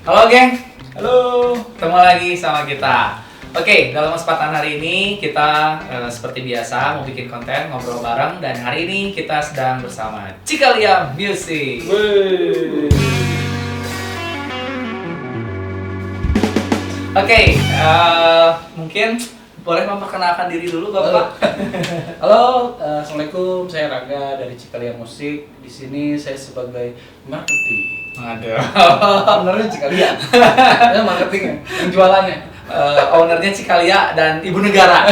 Halo geng, Halo. ketemu lagi sama kita. Oke, dalam kesempatan hari ini kita seperti biasa mau bikin konten ngobrol bareng dan hari ini kita sedang bersama Cikalia Music. Wey. Oke, mungkin boleh memperkenalkan diri dulu Bapak. Halo, assalamualaikum. Saya Rangga dari Cikalia Musik. Di sini saya sebagai marketing. Aduh. Ownernya Cikalia. Ya marketingnya, yang jualannya. Ownernya Cikalia dan ibu negara.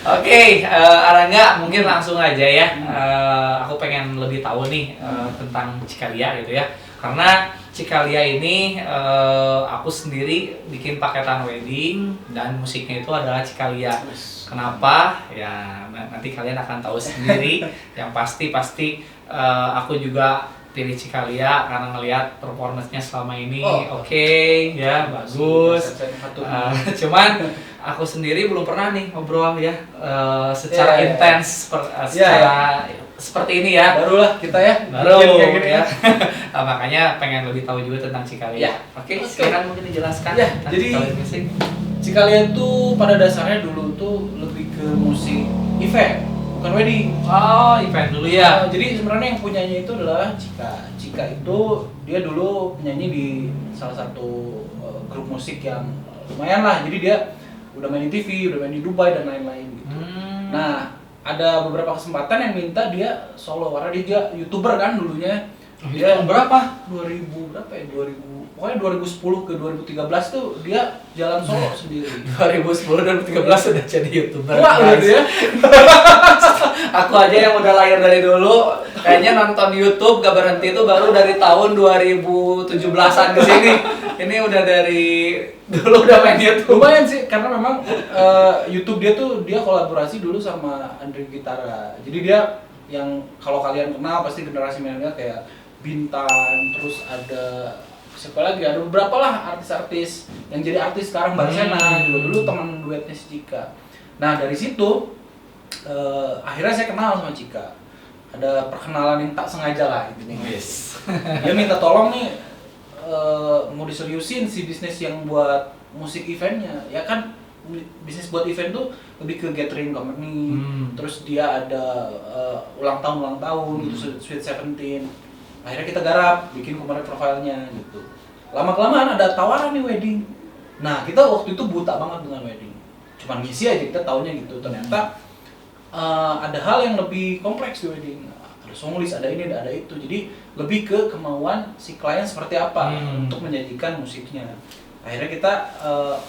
Oke, Arangga mungkin langsung aja ya. Aku pengen lebih tahu nih tentang Cikalia gitu ya. Karena Cikalia ini aku sendiri bikin paketan wedding dan musiknya itu adalah Cikalia. Kenapa? Ya nanti kalian akan tahu sendiri. Yang pasti aku juga pilih Cikalia karena ngelihat performance-nya selama ini oke, ya bagus. Cuman aku sendiri belum pernah nih ngobrol ya secara intens seperti ini ya. Barulah kita ya. Baru kayak gini ya. Nah, makanya pengen lebih tahu juga tentang Cikalia. Oke, silakan mungkin dijelaskan Ya, tentang jadi Cikalia Music. Cikalia itu pada dasarnya dulu tuh lebih ke musik event, bukan wedding. Oh, event dulu ya. Jadi sebenarnya yang punyanya itu adalah Cika. Cika itu dia dulu penyanyi di salah satu grup musik yang lumayan lah. Jadi dia udah main di TV, udah main di Dubai dan lain-lain gitu. Nah, ada beberapa kesempatan yang minta dia solo karena dia YouTuber kan dulunya. Dia berapa? 2000 berapa ya? 2000 pokoknya 2010 ke 2013 tuh dia jalan solo sendiri. 2010 2013 sudah jadi YouTuber. Wah, gitu ya. Aku aja yang udah lahir dari dulu, kayaknya nonton YouTube gak berhenti itu baru dari tahun 2017-an ke sini. Ini udah dari dulu udah main YouTube. Lumayan sih karena memang YouTube dia tuh dia kolaborasi dulu sama Andre Gitara. Jadi dia yang kalau kalian kenal pasti generasi milenial kayak Bintan, terus ada siapa lagi, ada beberapa lah artis-artis yang jadi artis sekarang, Barsena juga dulu teman duetnya si Cika. Nah dari situ akhirnya saya kenal sama Cika. Ada perkenalan yang tak sengaja lah intinya. Yes. Dia minta tolong nih mau diseriusin si bisnis yang buat musik eventnya. Ya kan bisnis buat event tuh lebih ke gathering company. Terus dia ada ulang tahun gitu, Sweet 17. Akhirnya kita garap, bikin kemarin profilnya gitu. Lama-kelamaan ada tawaran nih wedding. Nah kita waktu itu buta banget dengan wedding. Cuman ngisi aja, kita taunya gitu. Ternyata ada hal yang lebih kompleks di wedding. Ada song list, ada ini, ada itu. Jadi lebih ke kemauan si klien seperti apa untuk menyajikan musiknya. Akhirnya kita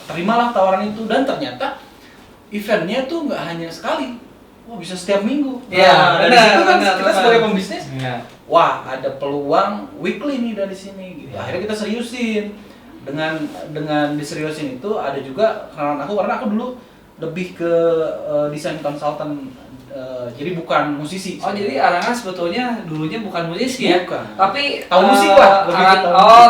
terimalah tawaran itu dan ternyata eventnya tuh nggak hanya sekali. Wah bisa setiap minggu. Iya, dari situ kan kita sebagai pembisnis, wah ada peluang weekly nih dari sini. Gitu. Akhirnya kita seriusin. Dengan diseriusin itu ada juga kenalan aku karena aku dulu lebih ke desain konsultan. Jadi bukan musisi. Oh jadi Arangga sebetulnya dulunya bukan musisi ya? Bukan. Tapi Tahu musik lah.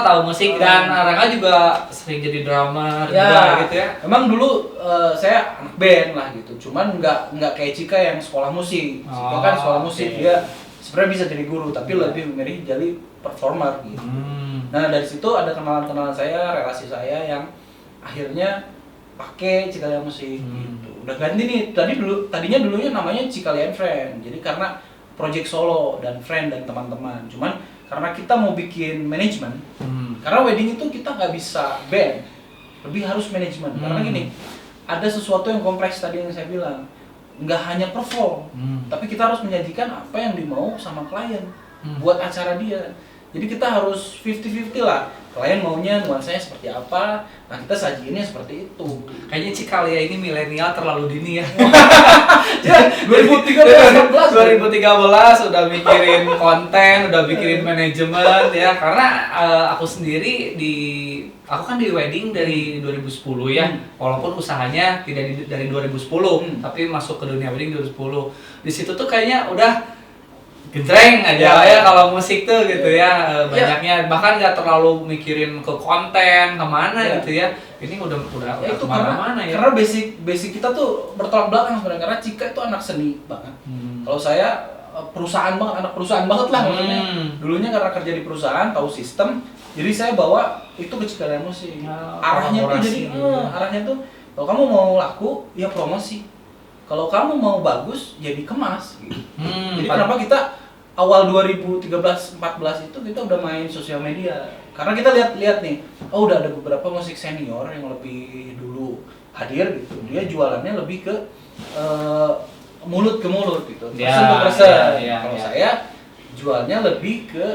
Tahu musik dan Arangga juga sering jadi drummer Ya, juga gitu ya? Emang dulu saya anak band lah gitu. Cuman nggak kayak Cika yang sekolah musik. Cika kan sekolah musik, dia sebenarnya bisa jadi guru tapi lebih memilih jadi performer gitu. Nah dari situ ada kenalan-kenalan saya, relasi saya yang akhirnya pakai Cikalia Musik gitu. Udah ganti nih. Tadinya dulunya namanya Cikalia and Friend. Jadi karena project solo dan friend dan teman-teman. Cuman karena kita mau bikin manajemen. Karena wedding itu kita nggak bisa band. Lebih harus manajemen. Karena gini, ada sesuatu yang kompleks tadi yang saya bilang. Nggak hanya perform, tapi kita harus menyajikan apa yang dimau sama klien buat acara dia. Jadi kita harus 50-50 lah. Klien maunya nuansanya seperti apa, nah kita sajiinnya seperti itu. Kayaknya Cikalia ini milenial terlalu dini ya. Ya, 2013 udah mikirin konten, udah mikirin manajemen ya. Karena aku sendiri aku kan di wedding dari 2010 ya. Walaupun usahanya tidak dari 2010, tapi masuk ke dunia wedding 2010. Di situ tuh kayaknya udah gejreng aja ya kalau musik tuh gitu ya, banyaknya bahkan nggak terlalu mikirin ke konten kemana gitu ya. Ini udah itu kemana-mana ya. Karena basic kita tuh bertolak belakang sebenarnya. Karena Cika itu anak seni banget. Kalau saya perusahaan banget, anak perusahaan banget lah maksudnya. Dulunya karena kerja di perusahaan, tahu sistem, Jadi saya bawa itu ke Cikalia Musik. Arahnya tuh kolaborasi jadi gitu. arahnya tuh kalau kamu mau laku ya promosi. Kalau kamu mau bagus ya dikemas gitu. Jadi kenapa kita awal 2013-14 itu kita udah main sosial media. Karena kita lihat nih, oh udah ada beberapa musik senior yang lebih dulu hadir gitu. Dia jualannya lebih ke mulut ke mulut gitu. Person to person. Kalau saya jualnya lebih ke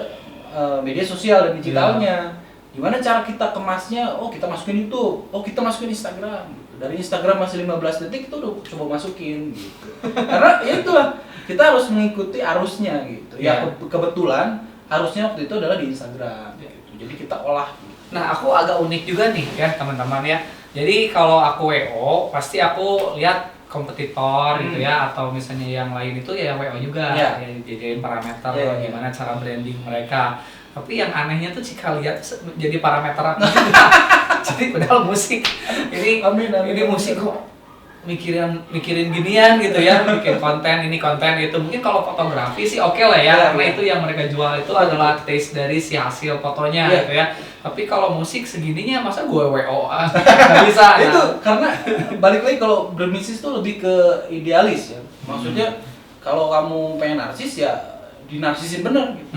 media sosial dan digitalnya. Gimana cara kita kemasnya? Oh kita masukin YouTube, oh kita masukin Instagram. Gitu. Dari Instagram masih 15 detik itu udah coba masukin gitu. Karena ya itulah kita harus mengikuti arusnya gitu. Ya kebetulan arusnya waktu itu adalah di Instagram. Gitu. Jadi kita olah. Gitu. Nah aku agak unik juga nih ya teman-teman ya. Jadi kalau aku WO pasti aku lihat kompetitor gitu ya, atau misalnya yang lain itu ya WO juga ya dijadiin parameter gimana cara branding mereka. Tapi yang anehnya tuh Cikalia tuh jadi parameter aku. Jadi padahal musik ini ini musik kok mikirin ginian gitu ya, bikin konten ini konten itu. Mungkin kalau fotografi sih oke lah ya, karena itu yang mereka jual itu adalah taste dari si hasil fotonya gitu ya. Tapi kalau musik segininya masa gue WO nggak bisa. Itu karena balik lagi kalau berbisnis tuh lebih ke idealis ya. Maksudnya kalau kamu pengen narsis ya dinarsisin bener gitu.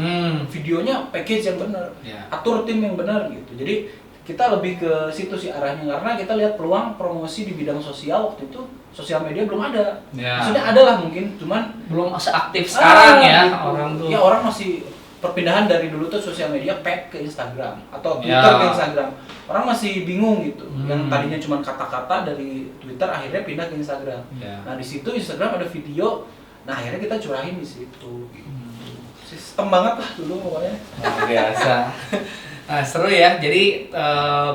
Videonya package yang bener, atur tim yang bener gitu. Jadi kita lebih ke situ sih arahnya, karena kita lihat peluang promosi di bidang sosial waktu itu sosial media belum ada. Maksudnya ada lah mungkin, cuman belum seaktif sekarang ya gitu. Orang tuh. Ya orang masih perpindahan dari dulu tuh sosial media pack ke Instagram atau Twitter ke Instagram. Orang masih bingung gitu. Yang tadinya cuma kata-kata dari Twitter akhirnya pindah ke Instagram. Nah, di situ Instagram ada video. Nah, akhirnya kita curahin di situ gitu. Sistem banget lah dulu pokoknya. Biasa. Nah, seru ya. Jadi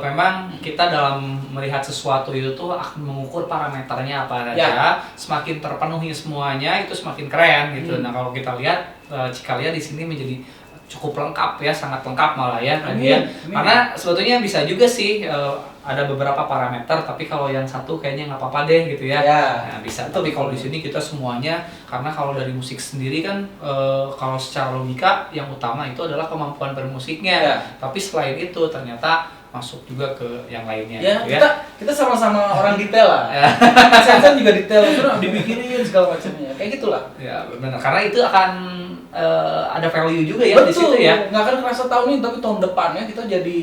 memang kita dalam melihat sesuatu itu tuh akan mengukur parameternya apa saja. Semakin terpenuhi semuanya itu semakin keren gitu. Nah, kalau kita lihat Cikalia di sini menjadi cukup lengkap ya, sangat lengkap malah ya. Karena sebetulnya bisa juga sih ada beberapa parameter, tapi kalau yang satu kayaknya nggak apa-apa deh gitu ya. Nah, bisa. Tapi kalau di sini kita semuanya, karena kalau dari musik sendiri kan kalau secara logika yang utama itu adalah kemampuan bermusiknya. Tapi selain itu ternyata masuk juga ke yang lainnya. Gitu ya. Kita sama-sama orang detail lah. Sen juga detail, terus dipikirin segala macamnya. Kayak gitulah. Ya benar. Karena itu akan ada value juga ya di situ ya. Nggak akan kerasa tahun ini, tapi tahun depannya kita jadi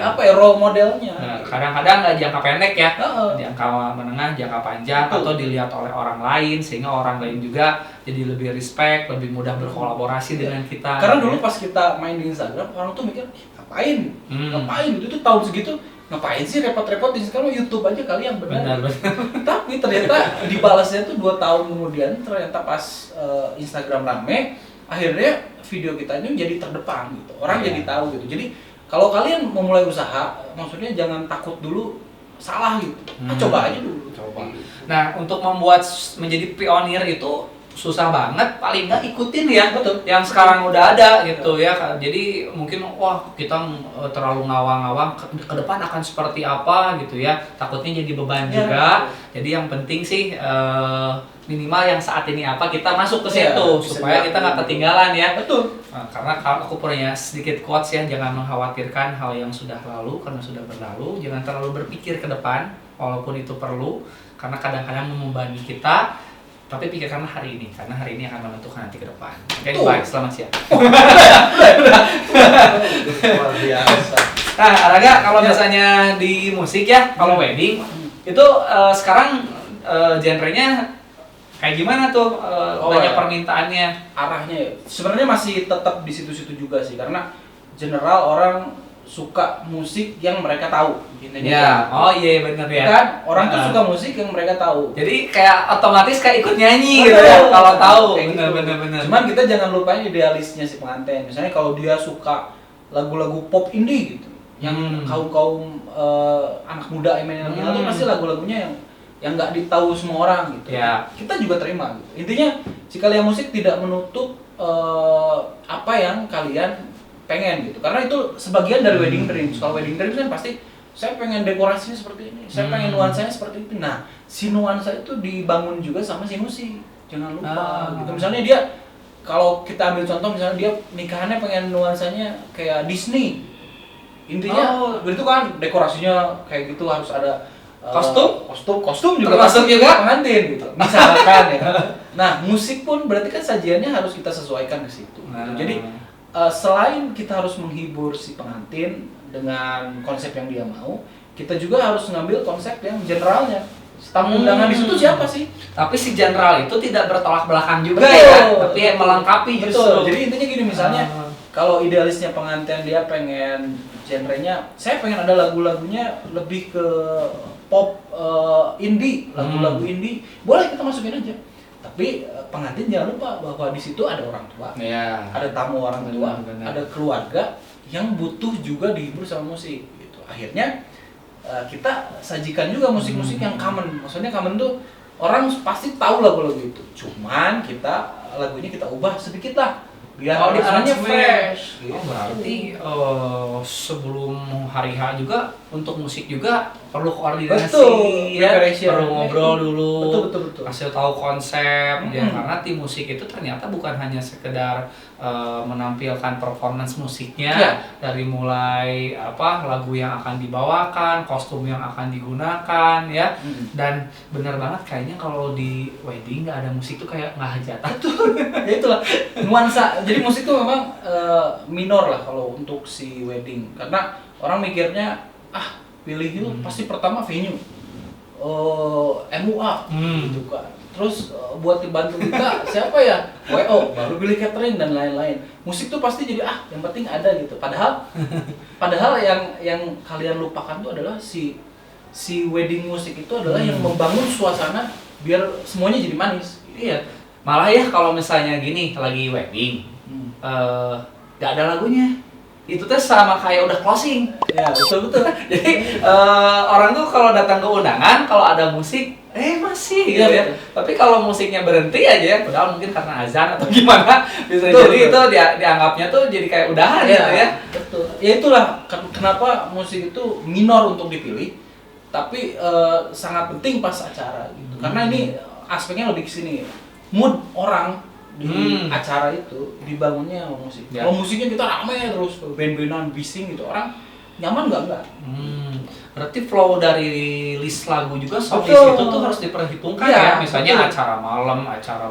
apa ya, role modelnya. Kadang-kadang nggak jangka pendek ya, jangka menengah, jangka panjang, atau dilihat oleh orang lain sehingga orang lain juga jadi lebih respect, lebih mudah berkolaborasi dengan kita. Karena dulu pas kita main di Instagram, orang tuh mikir ngapain itu tahun segitu. Ngapain sih repot-repot di sekarang YouTube aja kali yang benar. Tapi ternyata dibalasnya tuh 2 tahun kemudian, ternyata pas Instagram rame, akhirnya video kita ini jadi terdepan gitu. Orang jadi tahu gitu. Jadi kalau kalian mau mulai usaha, maksudnya jangan takut dulu salah gitu. Coba aja dulu. Nah, untuk membuat menjadi pionir itu susah banget, paling nggak ikutin ya yang sekarang udah ada gitu ya. Jadi mungkin kita terlalu ngawang-ngawang ke depan akan seperti apa gitu ya, takutnya jadi beban juga. Jadi yang penting sih minimal yang saat ini apa kita masuk ke situ supaya kita nggak ketinggalan ya. Karena aku punya sedikit quotes ya, jangan mengkhawatirkan hal yang sudah lalu karena sudah berlalu, jangan terlalu berpikir ke depan walaupun itu perlu, karena kadang-kadang membebani kita. Tapi pikirkanlah hari ini, karena hari ini akan menentukan nanti ke depan. Oke, baik, selamat siang. Luar biasa. Nah, Araga, kalau misalnya di musik ya, kalau wedding, itu sekarang genrenya kayak gimana tuh? Banyak permintaannya? Arahnya sebenarnya masih tetap di situ-situ juga sih, karena general orang suka musik yang mereka tahu. Iya bener ya. Kan orang tuh suka musik yang mereka tahu. Jadi kayak otomatis kayak ikut nyanyi gitu ya kalau tahu. Bener. Cuman kita jangan lupain idealisnya si pengantin. Misalnya kalau dia suka lagu-lagu pop indie gitu, yang kaum anak muda yang main lagu itu pasti lagu-lagunya yang nggak ditahu semua orang gitu. Kita juga terima gitu. Intinya Cikalia Musik tidak menutup apa yang kalian pengen gitu, karena itu sebagian dari wedding dreams. Kalau wedding dreams kan pasti saya pengen dekorasinya seperti ini, saya pengen nuansanya seperti itu. Nah, si nuansa itu dibangun juga sama si musik, jangan lupa gitu. Misalnya dia, kalau kita ambil contoh, misalnya dia nikahannya pengen nuansanya kayak Disney, Intinya itu kan dekorasinya kayak gitu harus ada kostum juga termasuk juga pengantin gitu. Misalkan ya. Nah, musik pun berarti kan sajiannya harus kita sesuaikan ke situ. Jadi selain kita harus menghibur si pengantin dengan konsep yang dia mau, kita juga harus ngambil konsep yang generalnya. Tamu undangan di situ siapa sih? Tapi si general itu tidak bertolak belakang juga Betul. ya, tapi melengkapi justru. Betul. Jadi intinya gini, misalnya kalau idealisnya pengantin dia pengen genrenya, saya pengen ada lagu-lagunya lebih ke pop indie, lagu-lagu indie, boleh kita masukin aja. Tapi pengantin jangan lupa bahwa di situ ada orang tua, ada tamu orang tua, ada keluarga yang butuh juga dihibur sama musik. Gitu. Akhirnya kita sajikan juga musik-musik yang common. Maksudnya common tuh orang pasti tahu lagu-lagu itu. Cuman kita lagunya kita ubah sedikit lah. Biar aransemennya fresh. Gitu. Berarti sebelum hari H juga untuk musik juga perlu koordinasi, perlu ngobrol dulu, betul. kasih tahu konsep, ya karena tim musik itu ternyata bukan hanya sekedar menampilkan performance musiknya, dari mulai lagu yang akan dibawakan, kostum yang akan digunakan, ya, dan benar banget kayaknya kalau di wedding nggak ada musik tuh kayak nggak hajatan. Ya itulah nuansa. Jadi musik itu memang minor lah kalau untuk si wedding, karena orang mikirnya pilih itu pasti pertama venue, MUA gitu kan. Terus buat dibantu kita siapa ya? WO, baru pilih catering dan lain-lain. Musik tuh pasti jadi yang penting ada gitu. Padahal yang kalian lupakan tuh adalah si wedding musik itu adalah yang membangun suasana biar semuanya jadi manis. Iya. Malah ya kalau misalnya gini lagi wedding, gak ada lagunya. Itu tuh sama kayak udah closing. Ya, betul. Jadi orang tuh kalau datang ke undangan kalau ada musik masih gitu ya. Tapi kalau musiknya berhenti aja ya, padahal mungkin karena azan atau gimana bisa jadi itu dianggapnya tuh jadi kayak udahan gitu ya. Betul. Ya itulah kenapa musik itu minor untuk dipilih, tapi sangat penting pas acara gitu. Karena ini aspeknya lebih ke sini. Mood orang di acara itu dibangunnya sama musik. Kalau musiknya kita rame terus band-bandan bising gitu, orang nyaman enggak? Berarti flow dari list lagu juga soal list itu tuh harus diperhitungkan ya. Misalnya acara malam, acara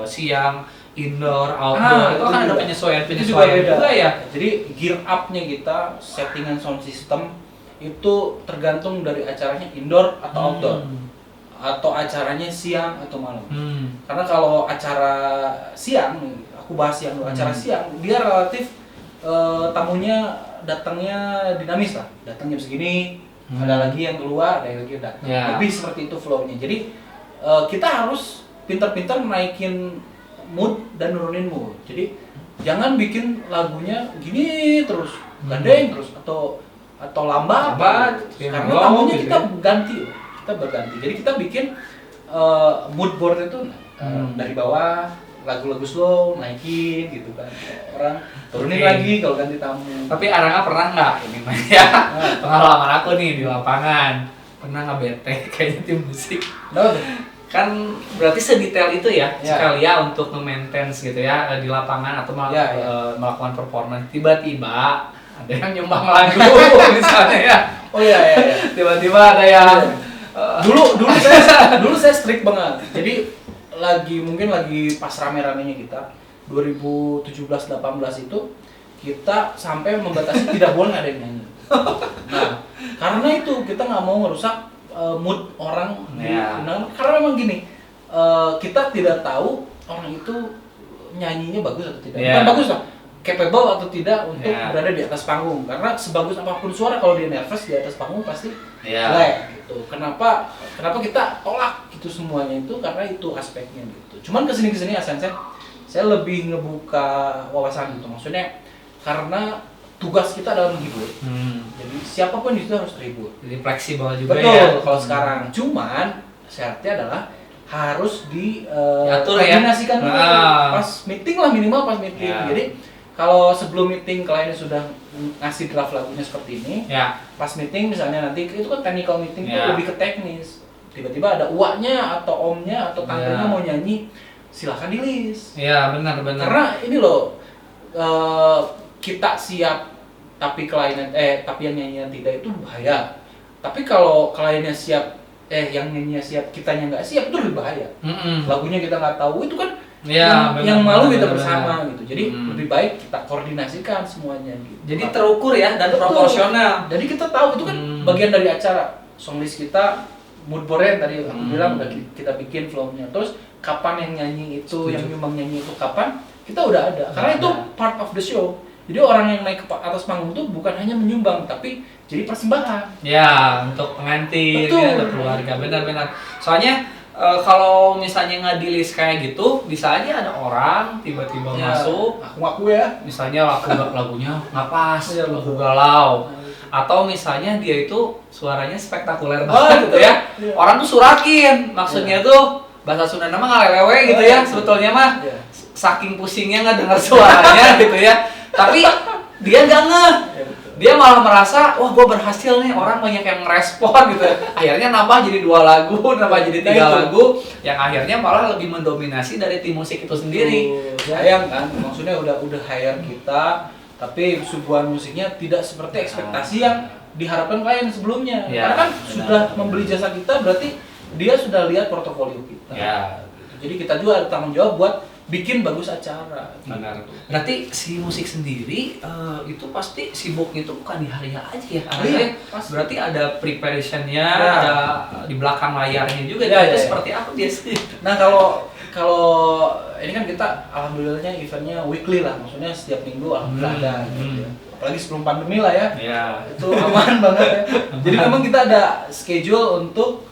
siang, indoor, outdoor, itu kan ada penyesuaian juga ya. Jadi gear up-nya kita, settingan sound system itu tergantung dari acaranya indoor atau outdoor. Atau acaranya siang atau malam. Karena kalau acara siang, aku bahas siang dulu, acara siang dia relatif tamunya datangnya dinamis lah. Datang jam segini, ada lagi yang keluar, ada lagi yang datang. Lebih seperti itu flow-nya. Jadi kita harus pintar-pintar naikin mood dan nurunin mood. Jadi jangan bikin lagunya gini terus, gandeng terus atau lambat. Karena tamunya kita ganti. Berganti. Jadi kita bikin mood board itu dari bawah, lagu-lagu slow, naikin gitu kan. Orang turunin lagi kalau ganti tamu. Tapi Aranga pernah nggak ini ya? Pengalaman aku nih di lapangan. Pernah nggak bete kayaknya tim musik? Kan berarti sedetail itu ya sekali ya untuk nge-maintain gitu ya di lapangan atau melakukan performance. Tiba-tiba ada yang nyumbang lagu misalnya ya. Tiba-tiba ada yang dulu saya strict banget. Jadi mungkin lagi pas rame-ramenya kita 2017-18 itu kita sampai membatasi tidak boleh ada yang nyanyi. Nah, karena itu kita nggak mau merusak mood orang di undangan. Karena memang gini, kita tidak tahu orang itu nyanyinya bagus atau tidak. Bukan bagus lah, capable atau tidak untuk berada di atas panggung. Karena sebagus apapun suara kalau dia nervous di atas panggung pasti jelek gitu. Kenapa kita tolak gitu semuanya itu karena itu aspeknya gitu. Cuman kesini saya lebih ngebuka wawasan gitu. Maksudnya karena tugas kita adalah menghibur. Jadi siapapun itu harus terhibur. Jadi fleksibel juga. Betul, kalau sekarang. Cuman syaratnya adalah harus koordinasikan dulu pas meeting lah, minimal pas meeting. Jadi kalau sebelum meeting kliennya sudah ngasih draft lagunya seperti ini, pas meeting misalnya nanti itu kan technical meeting itu lebih ke teknis. Tiba-tiba ada uaknya atau omnya atau tantenya mau nyanyi, silahkan di list. Iya benar. Karena ini loh kita siap tapi yang nyanyian tidak itu bahaya. Tapi kalau kliennya siap, yang nyanyinya siap, kitanya nggak siap, itu lebih bahaya. Lagunya kita nggak tahu, itu kan yang malu kita bersama gitu. Jadi lebih baik kita koordinasikan semuanya gitu. Jadi terukur ya dan proporsional. Jadi kita tahu itu kan bagian dari acara. Songlist kita, mood board tadi aku bilang udah kita bikin flow-nya. Terus kapan yang nyanyi itu, yang nyumbang nyanyi itu kapan, kita udah ada. Karena itu part of the show. Jadi orang yang naik ke atas panggung itu bukan hanya menyumbang, tapi jadi persembahan. Ya, untuk pengantin, ya, untuk keluarga, benar-benar. Soalnya kalau misalnya nggak di list kayak gitu, bisa aja ada orang tiba-tiba masuk. Aku ya. Misalnya lagunya nggak pas, lagu galau. Atau misalnya dia itu suaranya spektakuler banget gitu ya. Orang tuh surakin, maksudnya tuh bahasa Sunda mah ngalelewe gitu ya. Sebetulnya mah saking pusingnya nggak dengar suaranya gitu ya. Tapi dia nggak ngeh. Dia malah merasa, wah gue berhasil nih, orang banyak yang ngerespon gitu. Akhirnya nambah jadi 2 lagu, nambah jadi 3 lagu, yang akhirnya malah lebih mendominasi dari tim musik itu sendiri. Sayang kan, maksudnya udah hire kita, tapi suguhan musiknya tidak seperti ekspektasi yang diharapkan klien sebelumnya. Karena kan sudah membeli jasa kita, berarti dia sudah lihat portofolio kita. Jadi kita juga ada tanggung jawab buat bikin bagus acara. Benar. Berarti si musik sendiri itu pasti sibuknya itu bukan di hari aja ya. Berarti ada preparation-nya, ada di belakang layarnya juga. Itu seperti apa dia sih? Nah, kalau ini kan kita alhamdulillahnya eventnya weekly lah, maksudnya setiap minggu alhamdulillah ada gitu ya. Apalagi sebelum pandemi lah ya. Itu aman banget ya. Jadi memang kita ada schedule untuk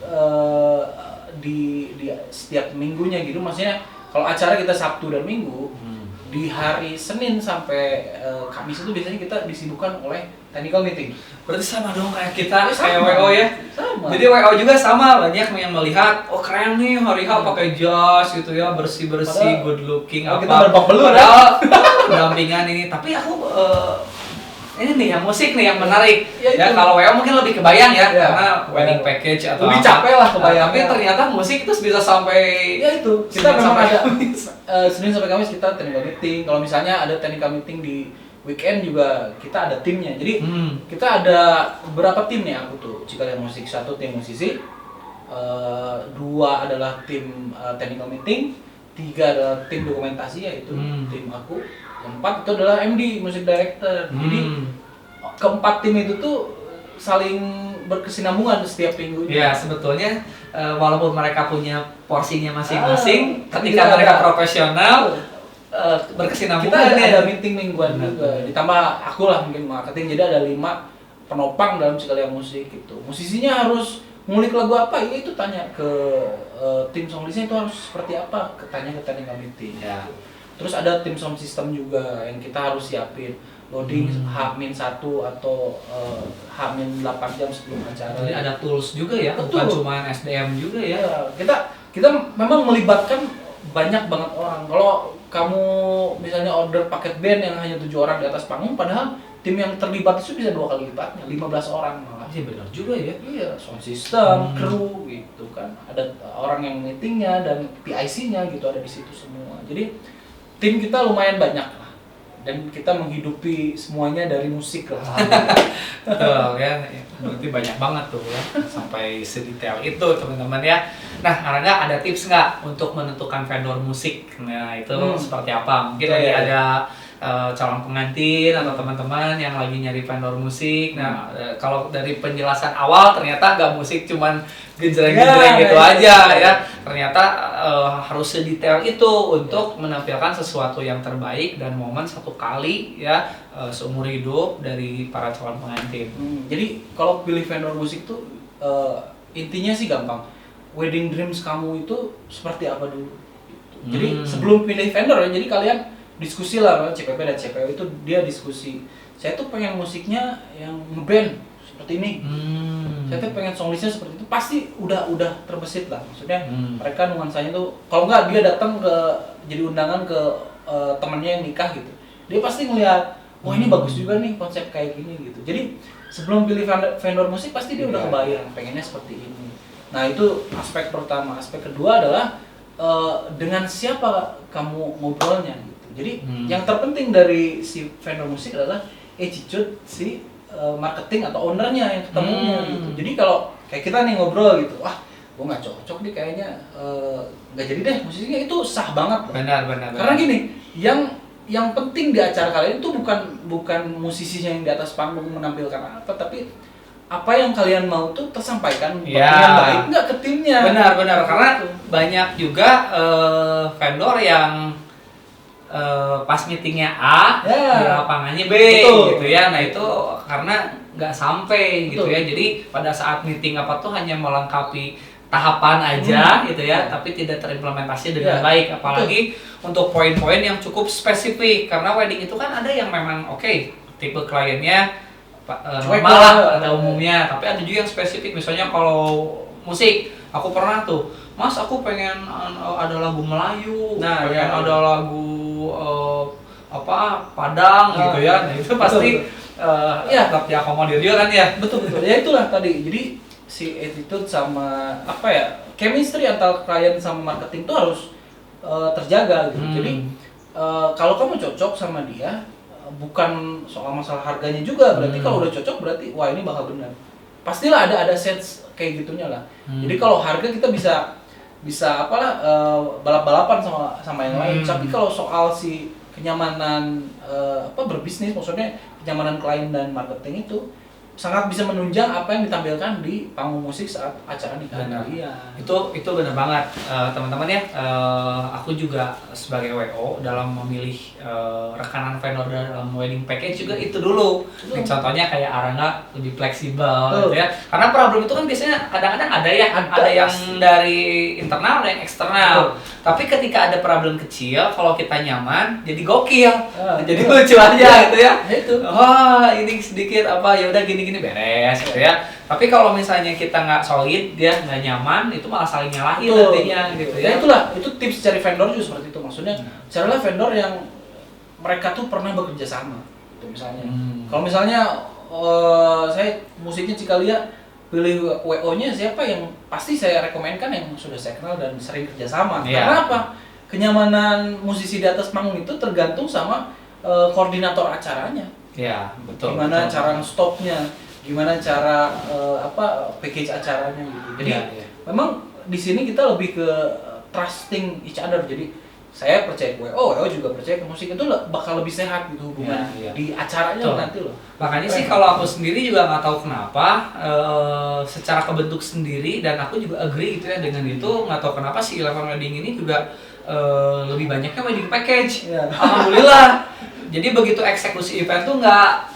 di setiap minggunya gitu, maksudnya kalau acara kita Sabtu dan Minggu, di hari Senin sampai Kamis itu biasanya kita disibukkan oleh technical meeting. Berarti sama dong kayak kita, kayak WO ya? Sama. Jadi WO juga sama, banyak yang melihat, oh keren nih hari H pakai jas gitu ya, bersih-bersih, good looking, apa. Kita berbak belur padahal pendampingan ini, tapi aku ini nih yang musik nih yang menarik ya kalau WO mungkin lebih kebayang ya karena wedding package atau lebih capek lah kebayang. Tapi ternyata musik itu bisa sampai itu kita memang ada Senin sampai Kamis kita technical meeting. Kalau misalnya ada technical meeting di weekend juga kita ada timnya. Jadi kita ada beberapa tim nih aku tuh. Jika yang musik 1 tim musisi, 2 adalah tim technical meeting, 3 adalah tim dokumentasi yaitu tim aku. 4 itu adalah MD, music director. Jadi keempat tim itu tuh saling berkesinambungan setiap minggunya. Ya sebetulnya walaupun mereka punya porsinya masing-masing, ketika mereka profesional berkesinambungan. Kita ada meeting mingguan juga. Ditambah aku lah mungkin marketing, jadi ada 5 penopang dalam segala musik gitu. Musisinya harus ngulik lagu apa, ya itu tanya ke tim songlistnya itu harus seperti apa, tanya ke technical meeting. Terus ada tim sound system juga yang kita harus siapin loading H-1 atau H-8 jam sebelum acara. Jadi ada tools juga ya, bukan cuma SDM juga ya. Kita memang melibatkan banyak banget orang. Kalau kamu misalnya order paket band yang hanya 7 orang di atas panggung, padahal tim yang terlibat itu bisa 2 kali lipatnya, 15 orang malah. Iya benar juga ya. Iya, sound system, kru gitu kan. Ada orang yang meetingnya dan PIC-nya gitu ada di situ semua. Jadi tim kita lumayan banyak lah, dan kita menghidupi semuanya dari musik lah. Betul ya, berarti banyak banget tuh ya, sampai sedetail itu teman-teman ya. Nah, Arangga ada tips nggak untuk menentukan vendor musik? Nah itu seperti apa? Mungkin ada calon pengantin atau teman-teman yang lagi nyari vendor musik. Nah, kalau dari penjelasan awal ternyata nggak musik cuman genjreng-genjreng gitu aja ya. Ternyata harus sedetail itu untuk menampilkan sesuatu yang terbaik dan momen satu kali ya seumur hidup dari para calon pengantin. Jadi kalau pilih vendor musik tuh intinya sih gampang. Wedding dreams kamu itu seperti apa dulu? Gitu. Jadi sebelum pilih vendor ya, jadi kalian diskusi lah, CPP dan CPW itu dia diskusi. Saya tuh pengen musiknya yang ngeband seperti ini. Saya tuh pengen songlistnya seperti itu. Pasti udah terbesit lah. Maksudnya mereka nuansanya tuh, kalau nggak dia datang ke jadi undangan ke temannya yang nikah gitu. Dia pasti ngelihat, wah ini bagus juga nih konsep kayak gini gitu. Jadi sebelum pilih vendor musik pasti dia udah kebayang pengennya seperti ini. Nah itu aspek pertama. Aspek kedua adalah dengan siapa kamu ngobrolnya gitu. Jadi yang terpenting dari si vendor musik adalah attitude si marketing atau ownernya yang ketemunya gitu. Jadi kalau kayak kita nih ngobrol gitu, wah gue nggak cocok nih kayaknya, nggak jadi deh musisinya, itu sah banget. Benar. Karena gini, yang penting di acara kalian itu bukan musisinya yang di atas panggung menampilkan apa, tapi apa yang kalian mau tuh tersampaikan dengan baik nggak ke timnya. Benar, karena banyak juga vendor yang pas meetingnya A, di lapangannya B, gitu ya. Nah itu karena nggak sampai gitu ya. Jadi pada saat meeting apa tuh hanya melengkapi tahapan aja gitu ya, tapi tidak terimplementasi dengan baik. Apalagi untuk poin-poin yang cukup spesifik, karena wedding itu kan ada yang memang tipe kliennya normal lah pada umumnya, tapi ada juga yang spesifik. Misalnya kalau musik, aku pernah tuh, Mas aku pengen ada lagu Melayu, pengen ada lagu Padang gitu ya. Nah itu pasti tetap diakomodir juga kan ya. Betul. Ya itulah tadi. Jadi si attitude sama chemistry antara klien sama marketing itu harus terjaga gitu. Jadi kalau kamu cocok sama dia, bukan soal masalah harganya juga, berarti kalau udah cocok berarti wah ini bakal benar. Pastilah ada sense kayak gitunya lah. Jadi kalau harga kita bisa balap-balapan sama yang lain. Tapi kalau soal si kenyamanan berbisnis, maksudnya kenyamanan klien dan marketing itu sangat bisa menunjang apa yang ditampilkan di panggung musik saat acara nikahan kalian. Itu benar banget, teman-teman ya. Aku juga sebagai WO dalam memilih rekanan vendor dalam wedding package juga itu dulu. Contohnya kayak Arangga lebih fleksibel gitu ya. Karena problem itu kan biasanya kadang-kadang ada yang dari internal, ada yang eksternal. Tapi ketika ada problem kecil, kalau kita nyaman, jadi gokil, jadi lucu aja gitu ya. Ini sedikit ya udah gini beres gitu ya. Tapi kalau misalnya kita nggak solid, dia nggak nyaman, itu malah saling nyalahin nantinya gitu ya. Itu tips cari vendor juga seperti itu. Maksudnya carilah vendor yang mereka tuh pernah bekerja sama. Itu misalnya. Kalau misalnya saya musiknya Cikalia, pilih WO-nya siapa yang pasti saya rekomenkan yang sudah saya kenal dan sering kerja sama. Karena apa? Kenyamanan musisi di atas panggung itu tergantung sama koordinator acaranya. Iya, betul. Gimana cara stopnya, gimana cara package acaranya gitu. Jadi memang di sini kita lebih ke trusting each other. Jadi saya percaya ke WO juga percaya ke musik, itu bakal lebih sehat gitu hubungan di acaranya nanti loh. Makanya sih kalau aku sendiri juga nggak tahu kenapa secara kebentuk sendiri, dan aku juga agree gitu ya dengan itu, nggak tahu kenapa si Eleven Wedding ini juga lebih banyaknya wedding package. Alhamdulillah. Jadi begitu eksekusi event tuh nggak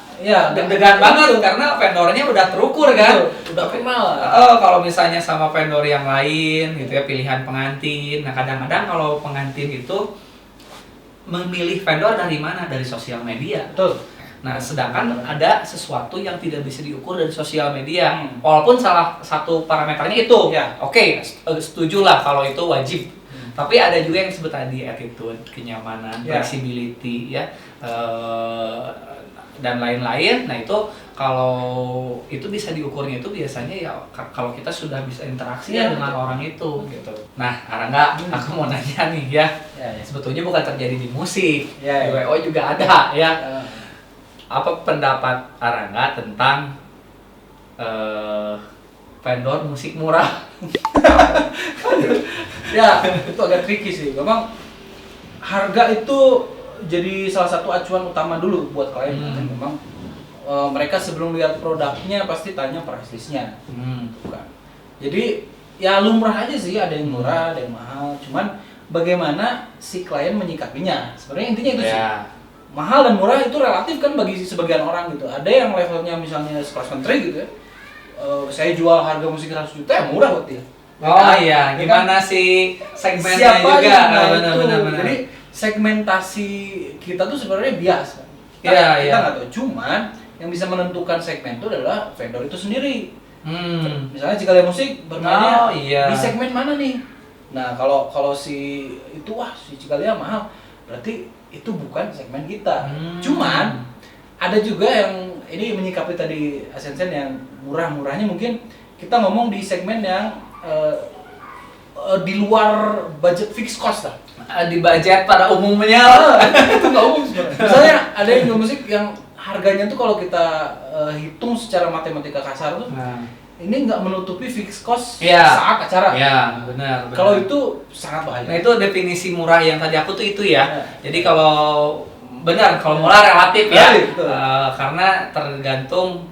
deg-degan banget karena vendornya udah terukur kan, udah kenal. Kalau misalnya sama vendor yang lain gitu ya, pilihan pengantin. Nah kadang-kadang kalau pengantin itu memilih vendor dari mana? Dari sosial media. Betul. Nah sedangkan ada sesuatu yang tidak bisa diukur dari sosial media, walaupun salah satu parameternya itu. Oke, setujulah kalau itu wajib. Tapi ada juga yang disebut tadi attitude, kenyamanan, flexibility ya, dan lain-lain. Nah itu kalau itu bisa diukurnya itu biasanya ya kalau kita sudah bisa interaksi dengan orang itu gitu. Nah Arangga, aku mau nanya nih ya, sebetulnya bukan terjadi di musik, di WO juga ada ya. Apa pendapat Arangga tentang vendor musik murah? Itu agak tricky sih. Memang harga itu jadi salah satu acuan utama dulu buat klien. Memang mereka sebelum lihat produknya pasti tanya price list-nya. Bukan. Jadi lumrah aja sih, ada yang murah, ada yang mahal. Cuman bagaimana si klien menyikapinya. Sebenarnya intinya itu sih. Mahal dan murah itu relatif kan bagi sebagian orang gitu. Ada yang levelnya misalnya cross country gitu ya. Saya jual harga musik 100 juta ya murah buat dia. Gimana sih segmennya siapa juga? Benar. Jadi segmentasi kita tuh sebenarnya biasa. Kita nggak tahu. Cuman yang bisa menentukan segmen itu adalah vendor itu sendiri. Misalnya Cikalia Musik bermainnya di segmen mana nih? Nah kalau si Cikalia mahal, berarti itu bukan segmen kita. Cuman ada juga yang ini menyikapi tadi Asensen yang murah-murahnya, mungkin kita ngomong di segmen yang di luar budget fixed cost lah. Di budget pada umumnya itu nggak umum sebenarnya. Misalnya ada yang jual musik yang harganya tuh kalau kita hitung secara matematika kasar tuh ini nggak menutupi fixed cost saat acara. Iya, benar. Kalau itu sangat bahaya. Nah, itu definisi murah yang tadi aku tuh itu ya. Jadi kalau benar, kalau murah relatif ya. Karena tergantung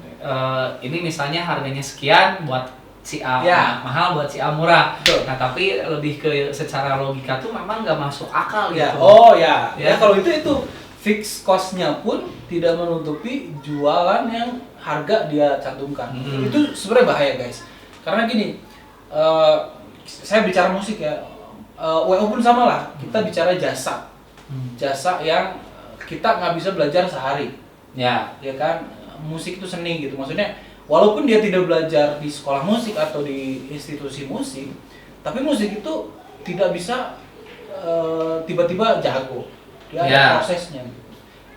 ini misalnya harganya sekian buat si A mahal, buat si A murah. Betul. Nah, tapi lebih ke secara logika tuh memang nggak masuk akal gitu. Ya kalau itu fixed cost-nya pun tidak menutupi jualan yang harga dia cantumkan. Itu sebenarnya bahaya guys. Karena gini, saya bicara musik ya, WO pun sama lah. Kita bicara jasa, jasa yang kita nggak bisa belajar sehari. Ya kan, musik itu seni gitu. Maksudnya, walaupun dia tidak belajar di sekolah musik atau di institusi musik, tapi musik itu tidak bisa tiba-tiba jago. Dia ada prosesnya.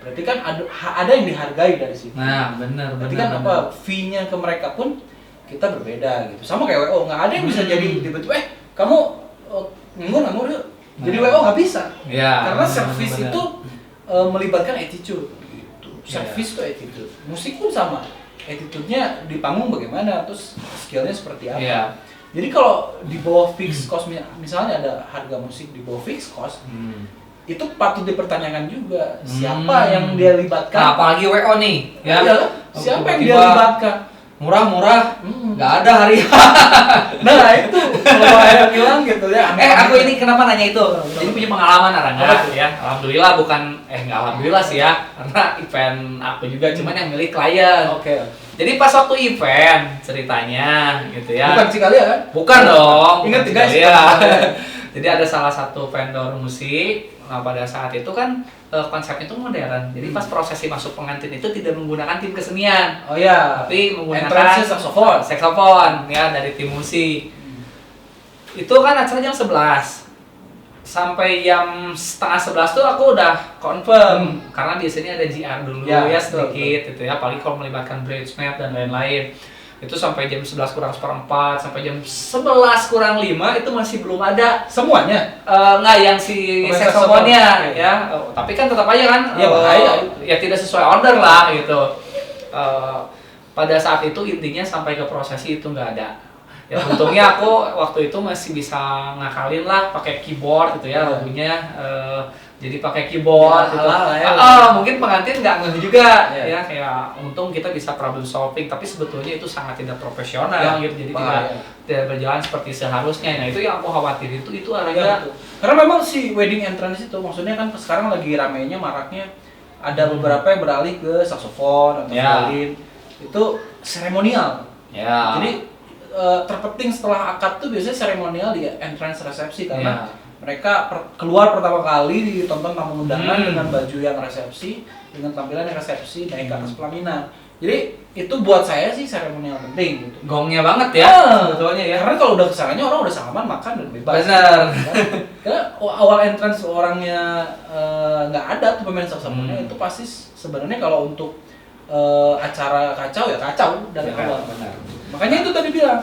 Berarti kan ada yang dihargai dari situ. Nah, benar. Berarti kan apa, fee-nya ke mereka pun kita berbeda gitu. Sama kayak WO, nggak ada yang bisa jadi tiba-tiba kamu nganggur yuk. Jadi WO nggak bisa. Karena service itu melibatkan attitude gitu. Service itu attitude. Musik pun sama. Attitude-nya di panggung bagaimana, terus skill-nya seperti apa. Jadi kalau di bawah fixed cost, misalnya ada harga musik di bawah fixed cost, itu patut dipertanyakan juga siapa yang dia libatkan. Nah, apalagi WO nih, ya. Siapa yang dia libatkan? Murah, nggak ada hari. Nah itu kalau yang bilang gitu ya. Aku ini kenapa nanya itu? Jadi punya pengalaman Arangga ya. Alhamdulillah nggak alhamdulillah sih ya, karena event aku juga cuman yang milik klien. Oke. Jadi pas waktu event ceritanya gitu ya. Bukan Cikalia kan? Bukan dong. Ingat guys. Jadi ada salah satu vendor musik. Nah, pada saat itu kan konsepnya itu modern. Jadi pas prosesi masuk pengantin itu tidak menggunakan tim kesenian. Oh iya. Tapi menggunakan saksofon ya dari tim musik. Itu kan acara jam 11. Sampai jam setengah 11 tuh aku udah confirm karena di sini ada GR dulu ya sedikit gitu ya, apalagi kalau melibatkan bridesmaid dan lain-lain. Itu sampai jam 11 kurang seperempat, sampai jam 11 kurang 5 itu masih belum ada semuanya. Nggak yang si saksofonnya ya. Tapi kan tetap aja kan ya tidak sesuai order lah gitu. Pada saat itu intinya sampai ke prosesi itu nggak ada. Ya untungnya aku waktu itu masih bisa ngakalin lah pakai keyboard gitu ya lagunya. Jadi pakai keyboard gitu. Mungkin pengantin nggak ngeh juga ya, kayak untung kita bisa problem solving, tapi sebetulnya itu sangat tidak profesional gitu. Jadi tidak berjalan seperti seharusnya. Nah, itu yang aku khawatir itu Arangga. Karena memang si wedding entrance itu maksudnya kan sekarang lagi ramainya maraknya ada beberapa yang beralih ke saksofon atau violin. Itu seremonial. Jadi terpenting setelah akad tuh biasanya seremonial di entrance resepsi karena mereka keluar pertama kali ditonton tamu undangan dengan baju yang resepsi, dengan tampilan yang resepsi, naik ke atas pelaminan. Jadi itu buat saya sih seremonial penting gitu. Gongnya banget ya sebetulnya ya. Karena kalau udah kesananya orang udah salaman, makan dan bebas. Benar. Karena awal entrance orangnya nggak ada tuh pemain saksofonnya itu pasti sebenarnya kalau untuk acara kacau ya kacau dari awal. Benar. Makanya itu tadi bilang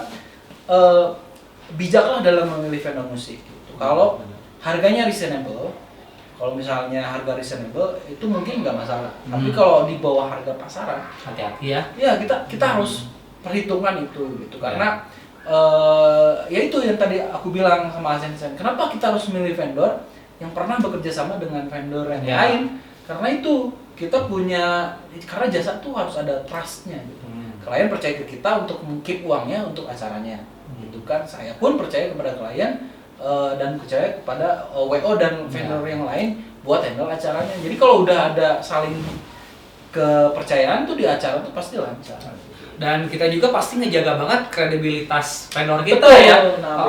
bijaklah dalam memilih vendor musik. Kalau harganya reasonable, kalau misalnya harga reasonable itu mungkin nggak masalah. Tapi kalau di bawah harga pasaran, hati-hati ya. Ya kita harus perhitungkan itu gitu karena ya itu yang tadi aku bilang sama Asen. Kenapa kita harus memilih vendor yang pernah bekerja sama dengan vendor yang lain? Karena itu kita karena jasa tuh harus ada trustnya gitu. Klien percaya ke kita untuk keep uangnya untuk acaranya, gitu kan? Saya pun percaya kepada klien. Dan percaya kepada WO dan vendor yang lain buat handle acaranya. Jadi kalau udah ada saling kepercayaan tuh di acara tuh pasti lancar. Dan kita juga pasti ngejaga banget kredibilitas vendor kita. Betul, ya.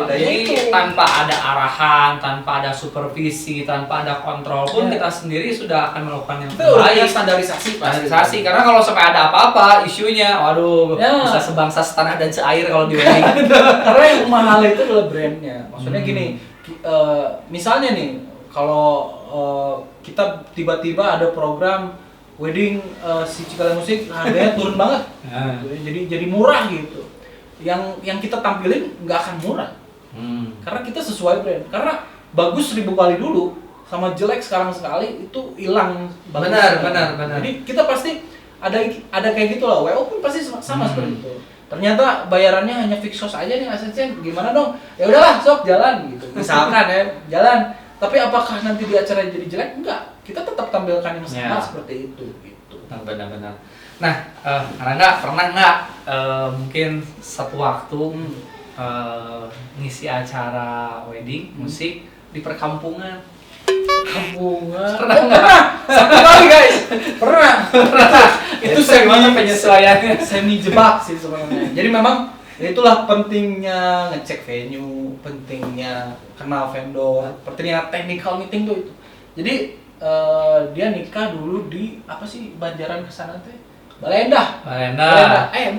Jadi itu tanpa ada arahan, tanpa ada supervisi, tanpa ada kontrol pun kita sendiri sudah akan melakukan yang terbaik. Standarisasi. Karena kalau sampai ada apa-apa isunya, waduh bisa sebangsa setanah dan seair kalau di wedding. Karena yang mahal itu adalah brandnya. Maksudnya gini, misalnya nih kalau kita tiba-tiba ada program wedding si Cikalia Musik harganya turun banget, jadi murah gitu. Yang kita tampilin nggak akan murah, karena kita sesuai brand. Karena bagus 1000 kali dulu, sama jelek sekarang sekali itu hilang. Benar. Jadi kita pasti ada kayak gitu lah. WO pun pasti sama seperti itu. Ternyata bayarannya hanya fix cost aja nih ASN, gimana dong? Ya udahlah, sok jalan gitu. Misalkan ya, jalan. Tapi apakah nanti di acara jadi jelek? Enggak. Kita tetap tampilkan yang sama seperti itu gitu. Benar-benar. Nah, Rangga pernah nggak mungkin satu waktu ngisi acara wedding musik di perkampungan? Pernah satu kali guys, pernah. Itu penyesuaiannya semi jebak sih sebenarnya. Jadi memang itulah pentingnya ngecek venue, pentingnya kenal vendor, pentingnya technical meeting tuh itu. Jadi dia nikah dulu di apa sih Banjaran kesana teh? Baleendah.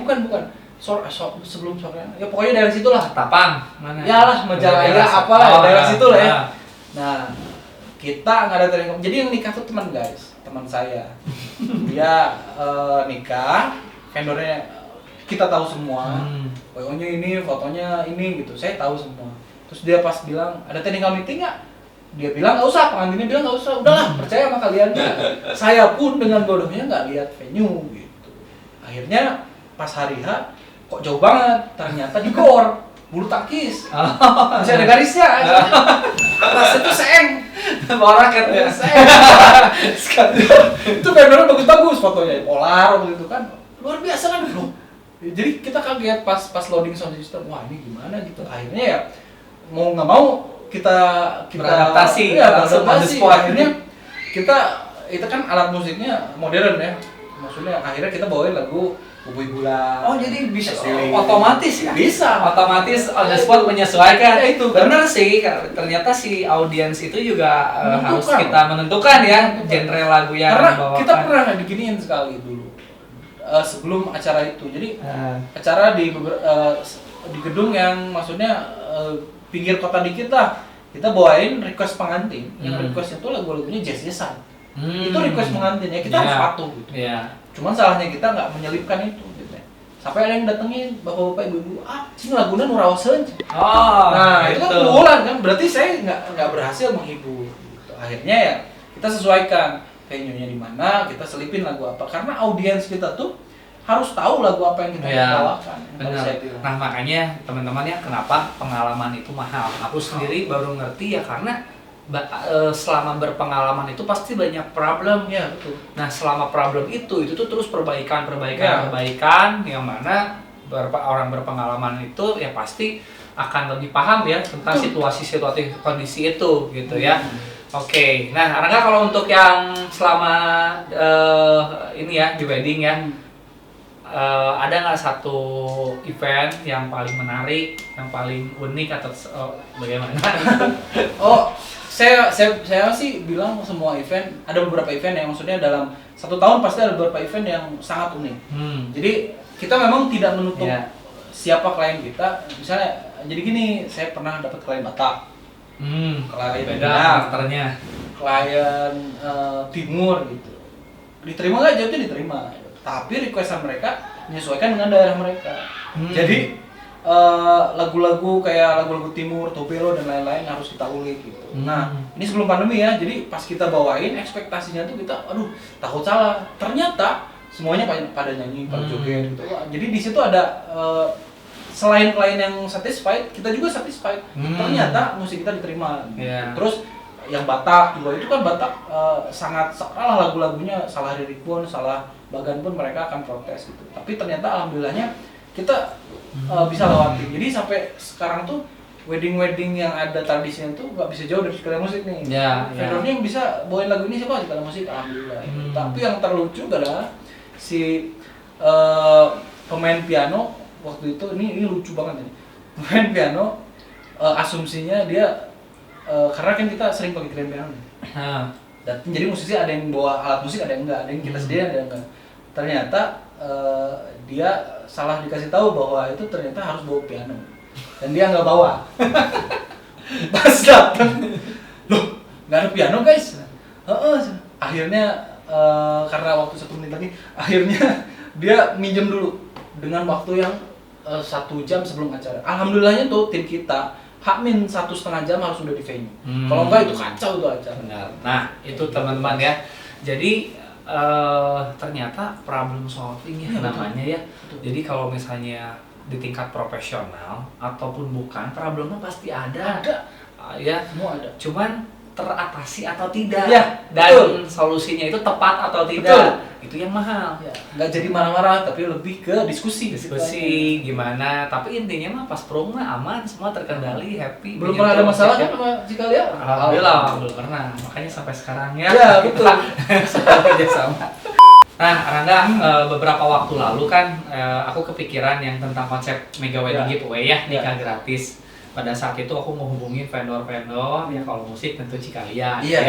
Bukan. Sebelum sore. Ya pokoknya daerah situ lah. Tapang mana? Ya lah, Majalaya apalah daerah situ lah ya. Nah, kita nggak ada telepon. Jadi yang nikah tuh teman guys, teman saya. Dia nikah, vendornya kita tahu semua. WO-nya ini, fotonya ini gitu. Saya tahu semua. Terus dia pas bilang, ada technical meeting nggak? Dia bilang nggak usah, pengantinnya bilang nggak usah. Udahlah, percaya sama kalian. Saya pun dengan bodohnya nggak lihat venue gitu. Akhirnya pas hari H, kok jauh banget. Ternyata di gor, bulu tangkis. Masih ada garisnya. Atas itu seng. Bawa raket ya. Itu vendornya bagus-bagus fotonya. Polar gitu kan. Luar biasa kan loh. Jadi kita kaget pas loading sound system. Wah, ini gimana gitu. Akhirnya ya mau nggak mau kita beradaptasi. Ya, beradaptasi. Akhirnya kita itu kan alat musiknya modern ya. Maksudnya akhirnya kita bawain lagu Bubui Gula. Oh, jadi bisa otomatis ya? Bisa. Otomatis on the spot menyesuaikan. Ya, itu benar sih, ternyata si audiens itu juga harus kita menentukan ya genre lagu yang karena dibawakan. Kita pernah diginiin sekali dulu sebelum acara itu. Jadi acara di gedung yang maksudnya pinggir kota dikit lah. Kita bawain request pengantin. Yang request itu lagu-lagunya jazz-jazzan. Itu request pengantinnya, kita harus patuh gitu. Cuman salahnya kita nggak menyelipkan itu gitu. Sampai ada yang datengin bapak-bapak ibu-ibu, ini lagunya Nurawasen. Nah itu kan pukulan kan, berarti saya nggak berhasil menghibur gitu. Akhirnya ya kita sesuaikan venue-nya di mana, kita selipin lagu apa, karena audiens kita tuh harus tahu lagu apa yang kita bawakan. Nah makanya teman-teman ya, kenapa pengalaman itu mahal. Aku sendiri baru ngerti ya karena selama berpengalaman itu pasti banyak problem ya. Betul. Nah selama problem itu tuh terus perbaikan yang mana orang berpengalaman itu ya pasti akan lebih paham ya tentang situasi kondisi itu gitu ya. Oke. Nah Rangga, kalau untuk yang selama ini ya di wedding ya, ada nggak satu event yang paling menarik, yang paling unik atau bagaimana? Saya sih bilang semua event, ada beberapa event yang maksudnya dalam 1 tahun pasti ada beberapa event yang sangat unik. Jadi kita memang tidak menutup siapa klien kita. Misalnya, jadi gini, saya pernah dapat klien Batak, klien karakternya, klien Timur gitu. Diterima nggak? Jawabnya diterima. Tapi requestan mereka menyesuaikan dengan daerah mereka. Jadi lagu-lagu kayak lagu-lagu Timur, Topelo dan lain-lain harus kita ulik gitu. Nah, ini sebelum pandemi ya. Jadi pas kita bawain ekspektasinya tuh kita takut salah. Ternyata semuanya pada nyanyi, pada joget gitu. Jadi di situ ada selain klien yang satisfied, kita juga satisfied. Ternyata musik kita diterima. Terus yang Batak juga itu kan Batak sangat salah lagu-lagunya, salah lirik pun, salah bagan pun mereka akan protes gitu. Tapi ternyata alhamdulillahnya kita bisa lewatin. Jadi sampai sekarang tuh wedding yang ada tradisinya tuh nggak bisa jauh dari Cikalia Musik nih. Vendornya yang bisa bawain lagu ini siapa? Cikalia Musik, alhamdulillah. Tapi yang terlucu adalah si pemain piano waktu itu, ini lucu banget ini. Pemain piano asumsinya dia karena kan kita sering pakai grand piano. Dan jadi musisi ada yang bawa alat musik, ada yang enggak, ada yang kita sendiri, ada yang enggak. Ternyata dia salah dikasih tahu bahwa itu ternyata harus bawa piano dan dia nggak bawa. Pas datang, loh nggak ada piano guys. Akhirnya karena waktu 1 menit lagi, akhirnya dia minjem dulu dengan waktu yang 1 jam sebelum acara. Alhamdulillahnya tuh tim kita H-1,5 jam harus sudah di venue. Kalau enggak itu kacau tuh acara. Benar. Nah itu teman-teman ya. Jadi ternyata problem solving ya namanya ya. Jadi kalau misalnya di tingkat profesional ataupun bukan, problemnya pasti ada. Ya, semua ada. Cuman teratasi atau tidak, Ya, dan solusinya itu tepat atau tidak, itu yang mahal. Ya, nggak jadi marah-marah, tapi lebih ke diskusi. Gimana, tapi intinya mah pas pro mah aman, semua terkendali, happy. Belum pernah ada masalah kan sama Cikalia? Alhamdulillah, belum pernah. Makanya sampai sekarang ya. Ya, betul. Kerja sama. Nah, Rangga, beberapa waktu lalu kan aku kepikiran yang tentang konsep mega wedding giveaway ya, nikah gratis. Pada saat itu aku mau hubungin vendor-vendor, ya kalau musik tentu Cikalia ya.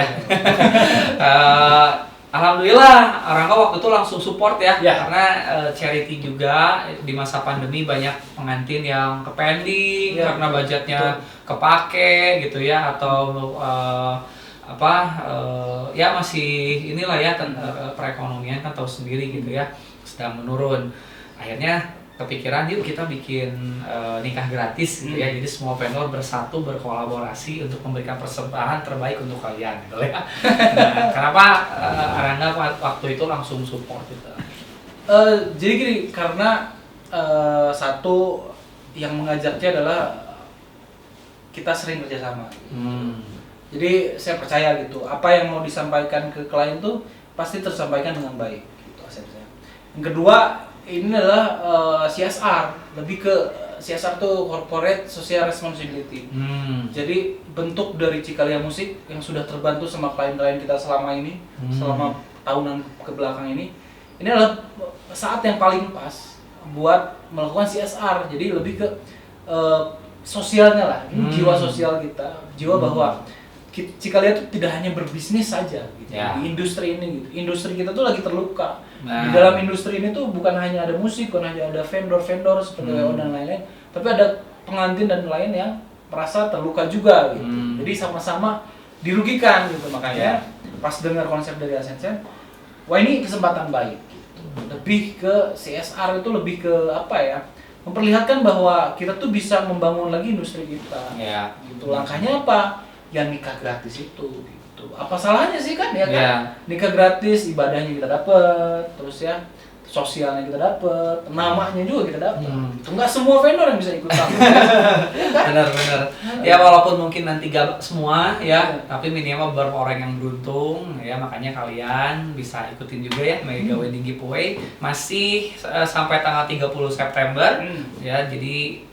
Alhamdulillah, Rangga waktu itu langsung support ya, karena charity juga di masa pandemi banyak pengantin yang kepending karena budgetnya kepake gitu ya, atau ya masih inilah ya, perekonomian kan tahu sendiri gitu ya, sedang menurun. Akhirnya kepikiran yuk kita bikin nikah gratis gitu ya, jadi semua vendor bersatu berkolaborasi untuk memberikan persembahan terbaik untuk kalian gitu ya. Nah, kenapa Rangga waktu itu langsung support gitu? Jadi gini, karena satu yang mengajaknya adalah kita sering kerjasama. Jadi saya percaya gitu, apa yang mau disampaikan ke klien tuh pasti tersampaikan dengan baik gitu asesnya. Yang kedua, ini adalah CSR, lebih ke CSR tuh Corporate Social Responsibility. Jadi bentuk dari Cikalia Musik yang sudah terbantu sama klien-klien kita selama ini, selama tahunan ke belakang ini adalah saat yang paling pas buat melakukan CSR. Jadi lebih ke sosialnya lah, ini jiwa sosial kita, jiwa bahwa Cikalia itu tidak hanya berbisnis saja gitu, di industri ini gitu. Industri kita tuh lagi terluka. Di dalam industri ini tuh bukan hanya ada musik, bukan hanya ada vendor-vendor seperti WO dan lain-lain, tapi ada pengantin dan lain yang merasa terluka juga gitu. Jadi sama-sama dirugikan gitu. Makanya pas dengar konsep dari Ascension, wah ini kesempatan baik gitu. Lebih ke CSR itu lebih ke apa ya? Memperlihatkan bahwa kita tuh bisa membangun lagi industri kita. Gitu. Langkahnya apa? Yang nikah gratis itu gitu. Apa salahnya sih kan ya kan? Nikah gratis, ibadahnya kita dapat, terus ya sosialnya kita dapat, namanya juga kita dapat. Enggak semua vendor yang bisa ikut campur. Benar-benar. Ya walaupun mungkin nanti gak semua ya, tapi minimal beberapa orang yang beruntung ya, makanya kalian bisa ikutin juga ya Mega Wedding Giveaway. Masih sampai tanggal 30 September ya. Jadi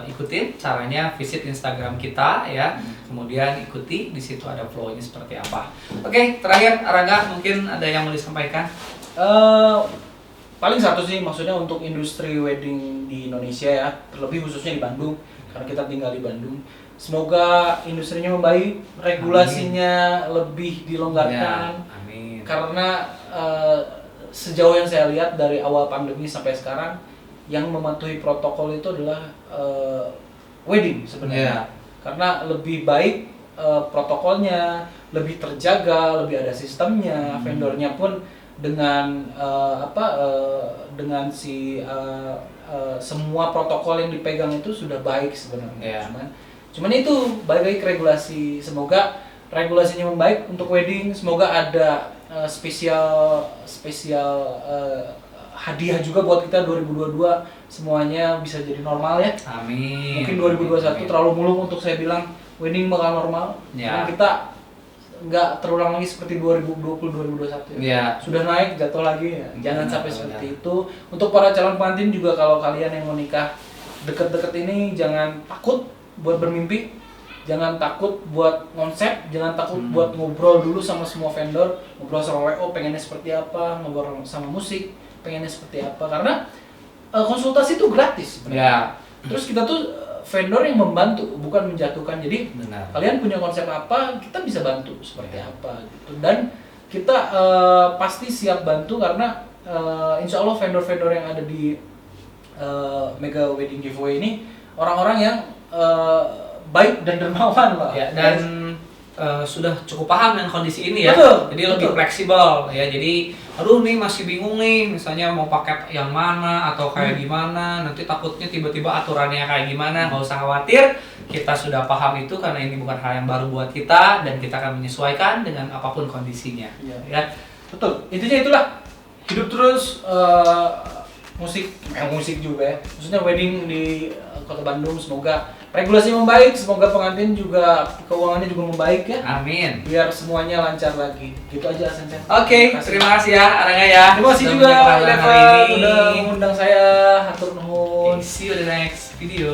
ikutin caranya, visit Instagram kita ya, kemudian ikuti di situ ada flow-nya seperti apa. Oke, terakhir Rangga mungkin ada yang mau disampaikan? Paling satu sih, maksudnya untuk industri wedding di Indonesia ya, terlebih khususnya di Bandung, karena kita tinggal di Bandung. Semoga industrinya membaik, regulasinya lebih dilonggarkan. Amin. Karena sejauh yang saya lihat dari awal pandemi sampai sekarang, yang mematuhi protokol itu adalah wedding sebenarnya. Karena lebih baik protokolnya, lebih terjaga, lebih ada sistemnya, vendornya pun dengan dengan semua protokol yang dipegang itu sudah baik sebenarnya. Cuman itu balik lagi ke regulasi. Semoga regulasinya membaik untuk wedding. Semoga ada spesial hadiah juga buat kita 2022, semuanya bisa jadi normal ya. Amin. Mungkin 2021 terlalu muluk untuk saya bilang wedding bakal normal. Dan kita nggak terulang lagi seperti 2020-2021 ya. Sudah naik jatuh lagi ya. Jangan sampai seperti itu. Untuk para calon pengantin juga, kalau kalian yang mau nikah deket-deket ini, jangan takut buat bermimpi, jangan takut buat konsep, jangan takut buat ngobrol dulu sama semua vendor, ngobrol sama WO pengennya seperti apa, ngobrol sama musik pengennya seperti apa, karena konsultasi itu gratis sebenarnya. Terus kita tuh vendor yang membantu, bukan menjatuhkan. Jadi kalian punya konsep apa, kita bisa bantu seperti apa gitu. Dan kita pasti siap bantu, karena insya Allah vendor-vendor yang ada di Mega Wedding Giveaway ini orang-orang yang baik dan dermawan lah. Dan sudah cukup paham dengan kondisi ini ya. Jadi lebih fleksibel ya. Jadi aduh nih masih bingung nih, misalnya mau paket yang mana atau kayak gimana, nanti takutnya tiba-tiba aturannya kayak gimana. Nggak usah khawatir, kita sudah paham itu, karena ini bukan hal yang baru buat kita dan kita akan menyesuaikan dengan apapun kondisinya. Ya. Betul, intinya itulah, hidup terus, musik juga ya, maksudnya wedding di kota Bandung, semoga regulasi membaik, semoga pengantin juga keuangannya juga membaik ya, Amin. biar semuanya lancar lagi, gitu aja Sensen. Oke, terima kasih ya Aranga ya. Terima kasih Sudah juga menyempatkan hari Deva ini. udah mengundang saya, hatur nuhun. See you the next video.